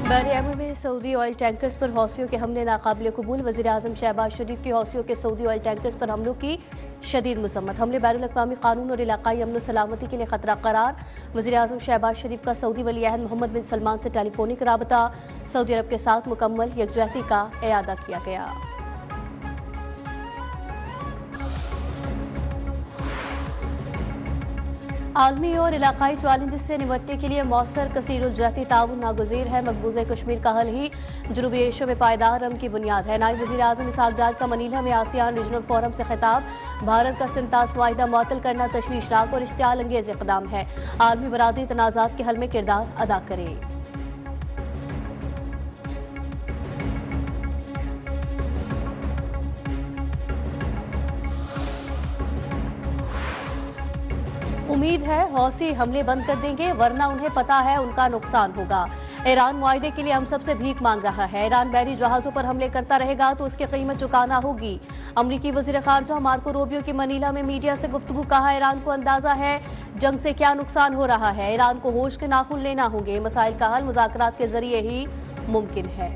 Bahrain में Saudi oil tankers पर हौसियों के हमले नाकाबिले कबूल। वज़ीर-ए-आज़म शहबाज शरीफ की हौसियों के सऊदी ऑयल टैंकर्स पर हमलों की शदीद मसम्मत। हमले बैनुल-अक़वामी कानून और इलाकाई अमन सलामती के लिए खतरा करार। वज़ीर-ए-आज़म शहबाज शरीफ का सऊदी वली-ए-अहद मोहम्मद बिन सलमान से टेलीफोनिक राबता। सऊदी अरब के साथ मुकम्मल यकजहती का एआदा किया गया। आलमी और इलाकाई चैलेंजेस से निपटने के लिए मौसर कसीरुल-जहती ताउन नागुज़ीर है। मकबूज़ा कश्मीर का हल ही जनूबी एशिया में पायदार अमन की बुनियाद है। नायब वज़ीर-ए-आज़म इसहाक़ डार का मनीला में आसियान रीजनल फोरम से खिताब। भारत का सिंतास मुआहिदा मुअत्तल करना तशवीशनाक और इश्तियाल अंगेज़ इक़दाम है। आलमी बरादरी तनाज़ात के हल में किरदार अदा करे। उम्मीद है हौसी हमले बंद कर देंगे, वरना उन्हें पता है उनका नुकसान होगा। ईरान मुआहदे के लिए हम सबसे भीख मांग रहा है। ईरान बहरी जहाज़ों पर हमले करता रहेगा तो उसकी कीमत चुकाना होगी। अमरीकी वज़ीर ख़ारजा मार्को रूबियो की मनीला में मीडिया से गुफ्तगू। कहा, ईरान को अंदाजा है जंग से क्या नुकसान हो रहा है। ईरान को होश के नाखून लेना होंगे। मसाइल का हल मुज़ाकरात के जरिए ही मुमकिन है।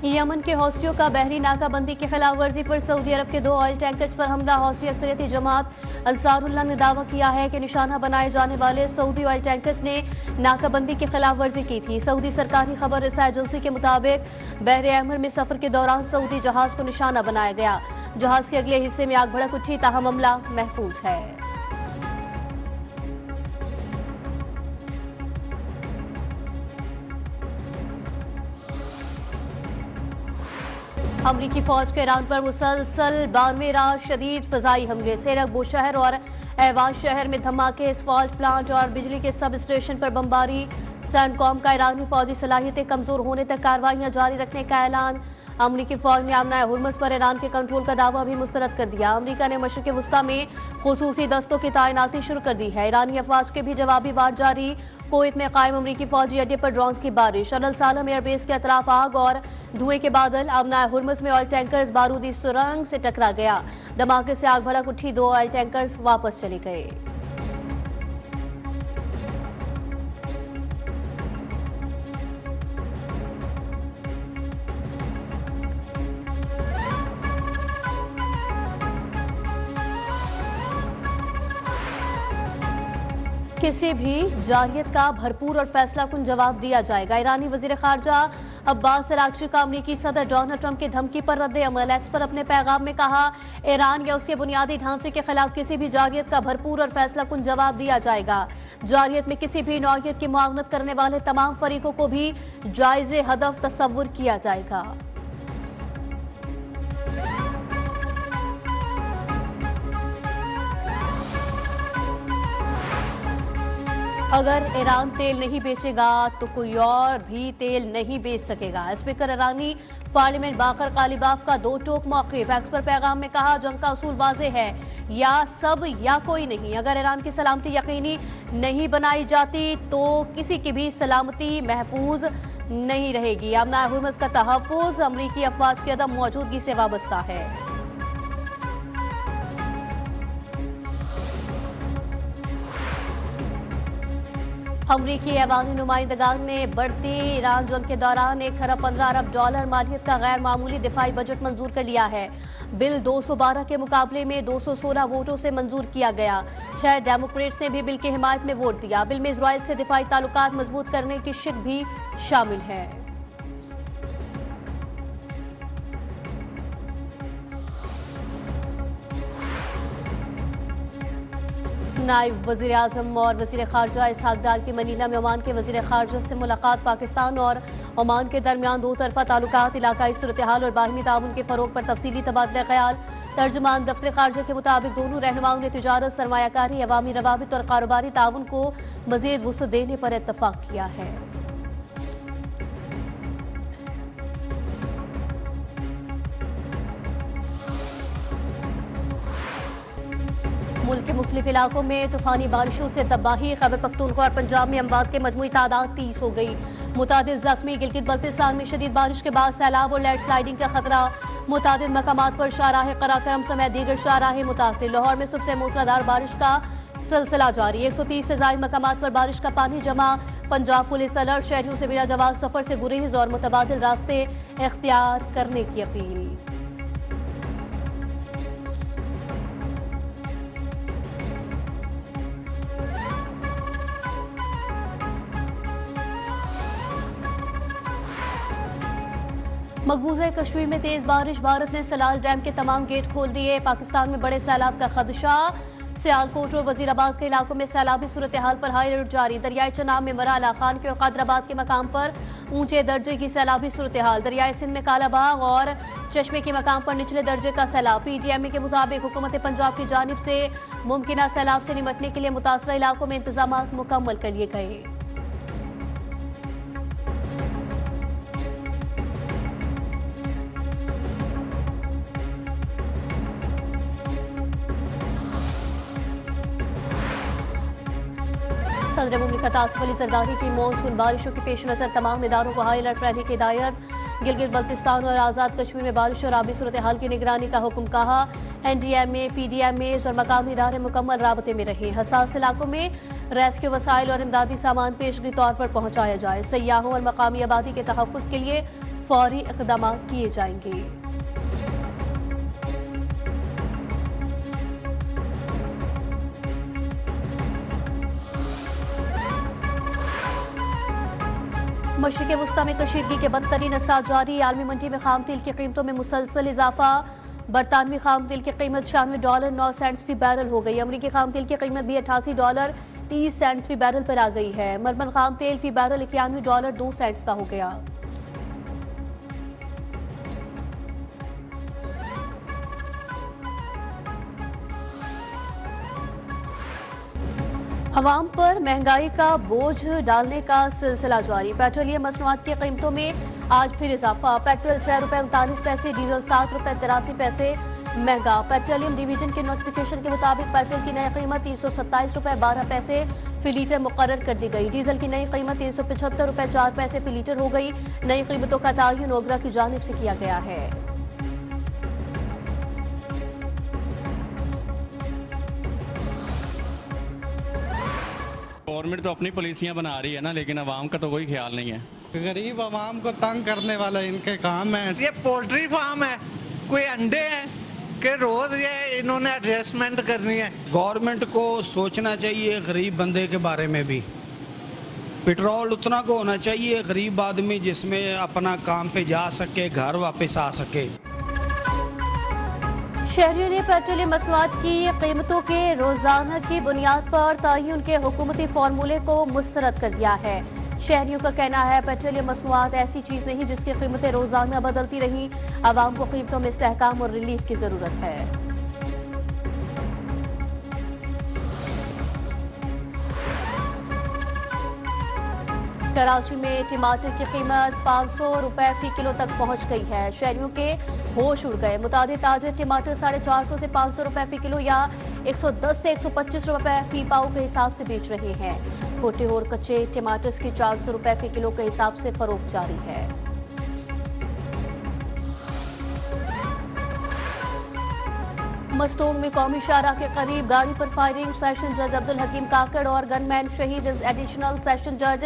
यमन के हौसियों का बहरी नाकाबंदी की खिलाफ वर्जी पर सऊदी अरब के 2 ऑयल टैंकर्स पर हमला। हौसी अक्सरियती जमात अंसारुल्लाह ने दावा किया है कि निशाना बनाए जाने वाले सऊदी ऑयल टैंकर्स ने नाकाबंदी की खिलाफ वर्जी की थी। सऊदी सरकारी खबर रसा एजेंसी के मुताबिक बहरे अहमर में सफर के दौरान सऊदी जहाज को निशाना बनाया गया। जहाज के अगले हिस्से में आग भड़क उठी, ताहम मामला महफूज है। अमरीकी फौज के ईरान पर मुसलसल 12वें रात शदीद फजाई हमले। सेरक बोशहर और एवाज शहर में धमाके, सॉल्ट प्लांट और बिजली के सब स्टेशन पर बमबारी। सैनकॉम का ईरानी फौजी सलाहियतें कमजोर होने तक कार्रवाइयां जारी रखने का ऐलान। अमरीकी फौज ने आमना हुर्मुज़ पर ईरान के कंट्रोल का दावा भी मुस्तरद कर दिया। अमरीका ने मशरिक़ वस्ता में खुसूसी दस्तों की तैनाती शुरू कर दी है। ईरानी अफवाज के भी जवाबी वार जारी। कुवैत में कायम अमरीकी फौजी अड्डे पर ड्रोन्स की बारिश। अल सालम एयरबेस के अतराफ आग और धुएं के बादल। आमना हुर्मुज़ में ऑयल टैंकर्स बारूदी सुरंग से टकरा गया। धमाके से आग भड़क उठी, 2 ऑयल टैंकर्स वापस चले गए। किसी भी जारियत का भरपूर और फैसला कुन जवाब दिया जाएगा। ईरानी वजीर खारजा अब्बास अरागची का अमरीकी सदर डोनाल्ड ट्रंप की धमकी पर रद्द अमल। एक्स पर अपने पैगाम में कहा, ईरान या उसके बुनियादी ढांचे के खिलाफ किसी भी जारियत का भरपूर और फैसला कुन जवाब दिया जाएगा। जारियत में किसी भी नौयत की मुआवनत करने वाले तमाम फरीकों को भी जायज़े हदफ तस्वुर किया जाएगा। अगर ईरान तेल नहीं बेचेगा तो कोई और भी तेल नहीं बेच सकेगा। स्पीकर ईरानी पार्लियामेंट बाकर कालिबाफ का 2 टोक मौक़िफ़। एक्स पर पैगाम में कहा, जंग का उसूल वाज़ेह है, या सब या कोई नहीं। अगर ईरान की सलामती यकीनी नहीं बनाई जाती तो किसी की भी सलामती महफूज नहीं रहेगी। आमना हुर्मुज़ का तहफ़्फ़ुज़ अमरीकी अफ़वाज की अदम मौजूदगी से वाबस्ता है। अमरीकी ऐवानी नुमाइंदगान ने बढ़ती ईरान जंग के दौरान 1 खरब 15 अरब डॉलर मालियत का गैर मामूली दिफाई बजट मंजूर कर लिया है। बिल 212 के मुकाबले में 216 वोटों से मंजूर किया गया। 6 डेमोक्रेट्स ने भी बिल की हिमायत में वोट दिया। बिल में इजराइल से दिफाई ताल्लुकात मजबूत करने की शिक भी शामिल है। नायब वज़ीर आज़म और वज़ीर ख़ारजा इसहाक़ डार की मनीला में ओमान के वज़ीर ख़ारजा से मुलाकात। पाकिस्तान और ओमान के दरमियान 2 तरफ़ा ताल्लुकात, इलाकाई सूरत हाल और बाहिमी ताउन के फ़रोग़ पर तफसीली तबादला ख़याल। तर्जुमान दफ्तर ख़ारजा के मुताबिक दोनों रहनुमाओं ने तिजारत, सरमायाकारी, अवामी रवाबित और कारोबारी ताउन को मज़ीद वुसअत देने पर इत्तफ़ाक़ किया है। मुल्क के मुख्तलिफ इलाकों में तूफानी बारिशों से तबाही। खैबर पख्तूनख्वा और पंजाब में अमवात के मजमूई तादाद 30 हो गई। मुतादिद जख्मी। गिलगित बल्तिस्तान में शदीद बारिश के बाद सैलाब और लैंडस्लाइडिंग का खतरा। मुतादिद मकामात पर शाहराह कराकरम समेत दीगर शाहराहें मुतासिर। लाहौर में सुबह से मूसलाधार बारिश का सिलसिला जारी। 130 से ज्यादा मकामात पर बारिश का पानी जमा। Punjab police alert. शहरियों से बिला जवाब सफर से गुरेज और मुतबादिल रास्ते इख्तियार करने की अपील। मकबूजा कश्मीर में तेज बारिश। भारत ने सलाल डैम के तमाम गेट खोल दिए। पाकिस्तान में बड़े सैलाब का खदशा। सियालकोट और वजीराबाद के इलाकों में सैलाबी सूरत हाल पर हाई अलर्ट जारी। दरियाई चनाब में मराला, खान के और कादराबाद के मकाम पर ऊंचे दर्जे की सैलाबी सूरत हाल। दरियाई सिंध में कालाबाग और चश्मे के मकाम पर निचले दर्जे का सैलाब। PTM के मुताबिक हुकूमत पंजाब की जानिब से मुमकिन सैलाब से निपटने के लिए मुतासरा इलाकों में इंतजाम मुकम्मल कर लिए गए। सदर मुमलिकत आसिफ अली जरदारी की मॉनसून बारिशों के पेश नजर तमाम इदारों को हाई अलर्ट रहने की हिदायत। गिलगित बल्तिस्तान और आज़ाद कश्मीर में बारिश और आबी सूरत हाल की निगरानी का हुक्म। कहा NDMA, PDMA और मकामी इदारे मुकम्मल राबते में रहे। हसास इलाकों में रेस्क्यू वसाइल और इमदादी सामान पेशगी तौर पर पहुँचाया जाए। सयाहों और मकामी आबादी के तहफ़्फ़ुज़ के लिए फौरी इक़दाम किए जाएंगे। मशरिक़ वस्ता में कशीदगी के बदतरीन असरात जारी। आलमी मंडी में खाम तेल की कीमतों में मुसलसल इजाफा। बरतानवी खाम तेल की कीमत $96.09 फी बैरल हो गई। अमरीकी खाम तेल की कीमत भी $88.30 फी बैरल पर आ गई है। मरमन खाम तेल फी बैरल $91.02 का हो गया। अवाम पर महंगाई का बोझ डालने का सिलसिला जारी। पेट्रोलियम मसनूआत की कीमतों में आज फिर इजाफा। पेट्रोल ₹6.39, डीजल ₹7.83 महंगा। पेट्रोलियम डिवीजन के नोटिफिकेशन के मुताबिक पेट्रोल की नई कीमत ₹327.12 फी लीटर मुकर्रर कर दी गई। डीजल की नई कीमत ₹375.04 फी लीटर हो गई। नई कीमतों का तयन ओगरा की जानिब से किया गया है। गवर्नमेंट तो अपनी पॉलिसियां बना रही है ना, लेकिन अवाम का तो कोई ख्याल नहीं है। गरीब आवाम को तंग करने वाला इनके काम है। ये पोल्ट्री फार्म है, कोई अंडे हैं कि रोज ये इन्होंने एडजस्टमेंट करनी है। गवर्नमेंट को सोचना चाहिए गरीब बंदे के बारे में भी। पेट्रोल उतना को होना चाहिए गरीब आदमी जिसमें अपना काम पे जा सके, घर वापस आ सके। शहरियों ने पेट्रोलियम मसनूआत की कीमतों के रोजाना की बुनियाद पर तयन के हुकूमती फार्मूले को मुस्तरद कर दिया है। शहरियों का कहना है पेट्रोलियम मसनूआत ऐसी चीज नहीं जिसकी कीमतें रोजाना बदलती रहीं। आवाम को कीमतों में इस्तेहकाम और रिलीफ की जरूरत है। कराची में टमाटर की कीमत ₹500 फी किलो तक पहुंच गई है। शहरियों के होश उड़ गए। मुतादिद ताजर टमाटर ₹450 से ₹500 फी किलो या 110 से 125 रुपए फी पाव के हिसाब से बेच रहे हैं। छोटे और कच्चे टमाटर की ₹400 फी किलो के हिसाब से फरोख्त जारी है। मस्तूंग में कौमी शाहराह के करीब गाड़ी पर फायरिंग। सेशन जज अब्दुल हकीम काकड़ और गनमैन शहीद। एडिशनल सेशन जज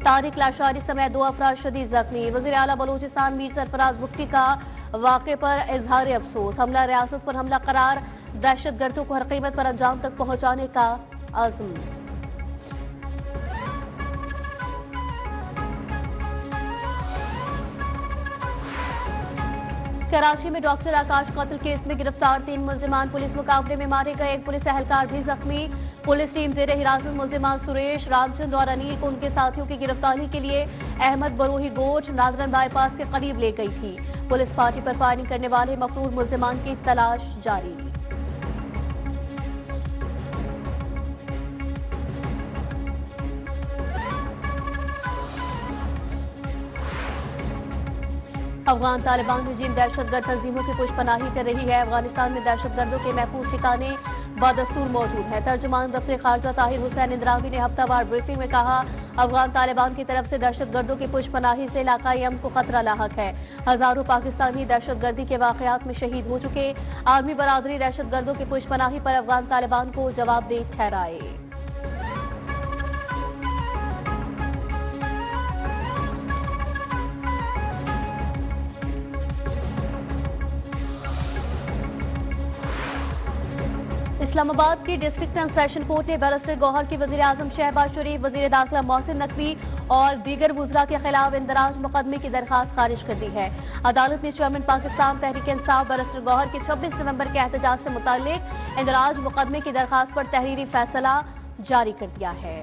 तारिक लाशारी समेत 2 अफराद शदीद जख्मी। वज़ीर आला बलूचिस्तान मीर सरफराज बुख्ती का वाक़े पर इजहार अफसोस। हमला रियासत पर हमला करार। दहशतगर्दों को हर कीमत पर अंजाम तक पहुंचाने का आज़म। कराची में डॉक्टर आकाश कत्ल केस में गिरफ्तार 3 मुलजिमान पुलिस मुकाबले में मारे गए। एक पुलिस एहलकार भी जख्मी। पुलिस टीम जेर हिरासत मुलजिमान सुरेश, रामचंद और अनिल को उनके साथियों की गिरफ्तारी के लिए अहमद बरोही गोट नादरन बाईपास के करीब ले गई थी। पुलिस पार्टी पर फायरिंग करने वाले मफरूर मुलजिमान की तलाश जारी। अफगान तालिबान रजीम दहशतगर्द तंजीमों की पुष्पनाही कर रही है। अफगानिस्तान में दहशतगर्दों के महफूज ठिकाने बदस्तूर मौजूद है। तर्जुमान दफ्तर खारजा ताहिर हुसैन इंद्रावी ने हफ्तावार ब्रीफिंग में कहा, अफगान तालिबान की तरफ से दहशतगर्दों की पुष्पनाही से इलाकाई अमन को खतरा लाहक है। हजारों पाकिस्तानी दहशतगर्दी के वाकयात में शहीद हो चुके। आर्मी बरादरी दहशतगर्दों की पुष्पनाही पर अफगान तालिबान को जवाबदेह ठहराए। इस्लामाबाद की डिस्ट्रिक्ट एंड सेशन कोर्ट ने बैरिस्टर गौहर की वजीर आजम शहबाज शरीफ, वजीर दाखिला मोहसिन नकवी और दीगर वुज़रा के खिलाफ इंदराज मुकदमे की दरखास्त खारिज कर दी है। अदालत ने चेयरमैन पाकिस्तान तहरीक इंसाफ बैरिस्टर गौहर के 26 नवंबर के एहतजाज से मुताल्लिक इंदराज मुकदमे की दरखास्त पर तहरीरी फैसला जारी कर दिया है।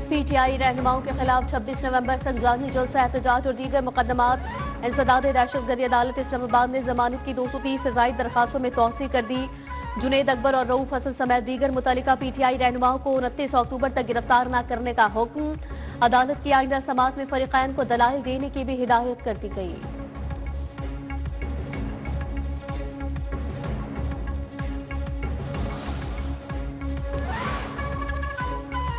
पीटीआई रहनुमाओं के खिलाफ 26 नवंबर संजानी जलसा एहतजाज और दीगर मुकदमात। इंसदाद दहशतगर्दी अदालत इस्लामाबाद ने जमानत की 230 से ज़ायद दरखास्तों में तोसी कर दी। जुनेद अकबर और रऊफ हसन समेत दीगर मुतल्लिका पीटीआई रहनुमाओं को 29 अक्टूबर तक गिरफ्तार न करने का हुक्म। अदालत की आइंदा समाअत में फरीकैन को दलाइल देने की भी हिदायत कर दी गई।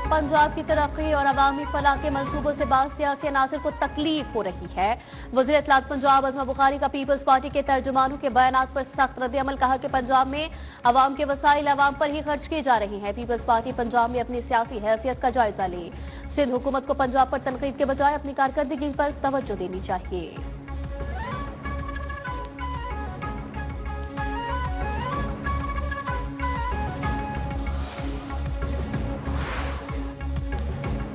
पंजाब की तरक्की और अवामी फलाह के मंसूबों से बाज़ सियासी अनासर को तकलीफ हो रही है। वज़ीर इत्तलात पंजाब अज़मा बुखारी का पीपल्स पार्टी के तर्जुमानों के बयानात पर सख्त रद्द-ए-अमल। कहा कि पंजाब में अवाम के वसाइल अवाम पर ही खर्च किए जा रहे हैं। पीपल्स पार्टी पंजाब में अपनी सियासी हैसियत का जायजा ले। सिंध हुकूमत को पंजाब पर तनकीद के बजाय अपनी कारकर्दगी पर तवज्जो देनी चाहिए।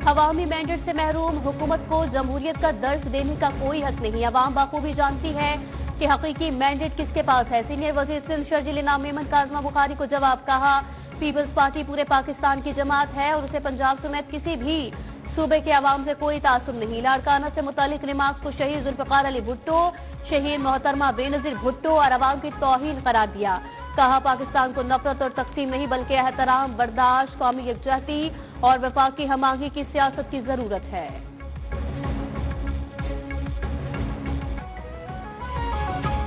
अवामी मैंडेट से महरूम हुकूमत को जमहूरियत का दर्ज देने का कोई हक नहीं। अवाम बाखूबी जानती है कि हकीकी मैंडेट किसके पास है। सीनियर वजीर सिंध शर्जील इनाम मेमन का अज़मा बुखारी को जवाब। कहा, पीपल्स पार्टी पूरे पाकिस्तान की जमात है और उसे पंजाब समेत किसी भी सूबे के अवाम से कोई तासुब नहीं। लाड़काना से मुतालिक रिमार्क्स को शहीद जुल्फ़िकार अली भुट्टो, शहीद मोहतरमा बेनज़ीर भुट्टो और अवाम की तौहीन करार दिया। कहा, पाकिस्तान को नफरत और तकसीम नहीं बल्कि एहतराम, बर्दाश्त, कौमी यकजहती और वफाकी हमाही की सियासत की जरूरत है।